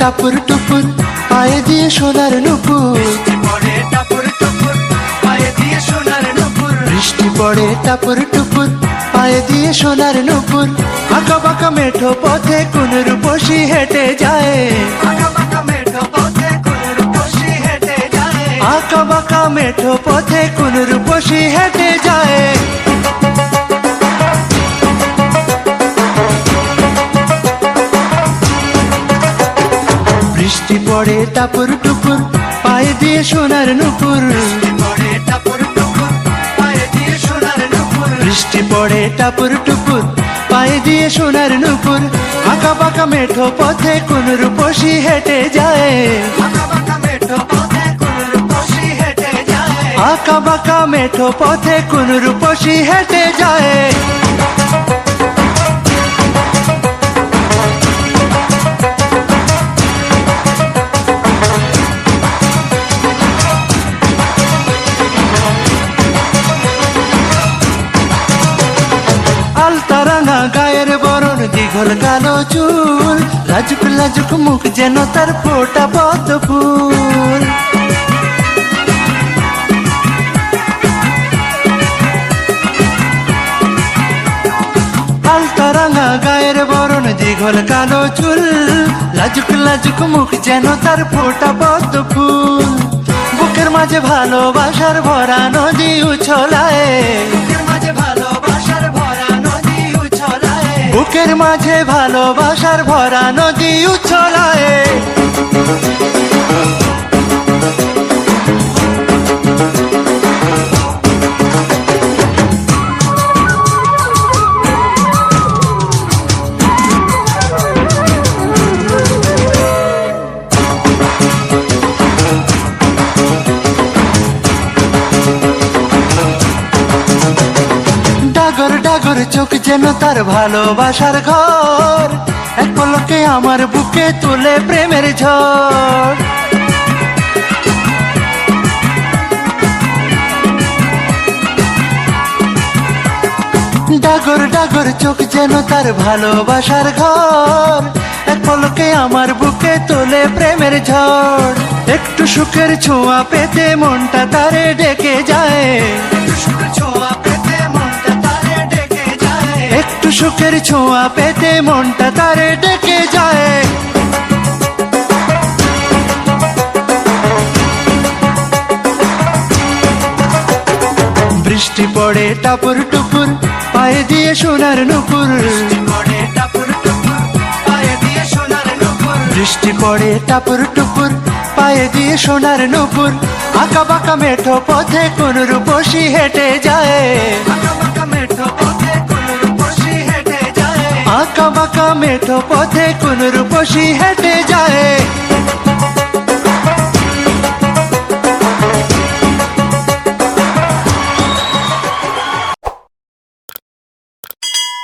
টাপুর টুপুর পায়ে দিয়ে সোনার নুপুর, বৃষ্টি পড়ে টাপুর টুপুর পায়ে দিয়ে সোনার নুপুর। আঁকা বাঁকা মেঠো পথে কোন রূপসী হেঁটে যায়, আঁকা বাঁকা মেঠো পথে কোন রূপসী হেঁটে যায়। বৃষ্টি পড়ে টাপুর টুপুর পায়ে দিয়ে সোনার নুপুর, বৃষ্টি পড়ে টাপুর টুপুর পায়ে দিয়ে সোনার নুপুর। আঁকা বাঁকা মেঠো পথে কোন রূপসী হেঁটে যায়, আঁকা বাঁকা মেঠো পথে কোন রূপসী হেঁটে যায়। আলতারাঙা গায়ের বরণ, দীঘল কালো চুল, লাজুক লাজুক মুখ যেন তার ফোটা পদ্ম ফুল। আলতারাঙা গায়ের বরণ, দীঘল কালো চুল, লাজুক লাজুক মুখ যেন তার ফোটা পদ্ম ফুল। বুকের মাঝে ভালোবাসার ভরা নদী উছলায়, বুকের মাঝে ভালোবাসার ভরা নদী উছলায়। ডাগর ডাগর চোখ যেন তার ভালোবাসার ঘর, এক পলকে আমার বুকে তুলে প্রেমের ঝড়। ডাগর ডাগর চোখ যেন তার ভালোবাসার ঘর, এক পলকে আমার বুকে তোলে প্রেমের ঝড়। একটু সুখের ছোঁয়া পেতে মনটা তারে ডেকে যায়, একটু সুখের ছোঁয়া পেতে মনটা তারে ডেকে যায়। বৃষ্টি পড়ে টাপুর টুপুর পায়ে দিয়ে সোনার নুপুর, বৃষ্টি পড়ে টাপুর টুপুর পায়ে দিয়ে সোনার নুপুর। আঁকা বাঁকা মেঠো পথে কোন রূপসী হেঁটে যায়, আঁকা বাঁকা মেঠো পথে কোন রূপসী হেঁটে যায়।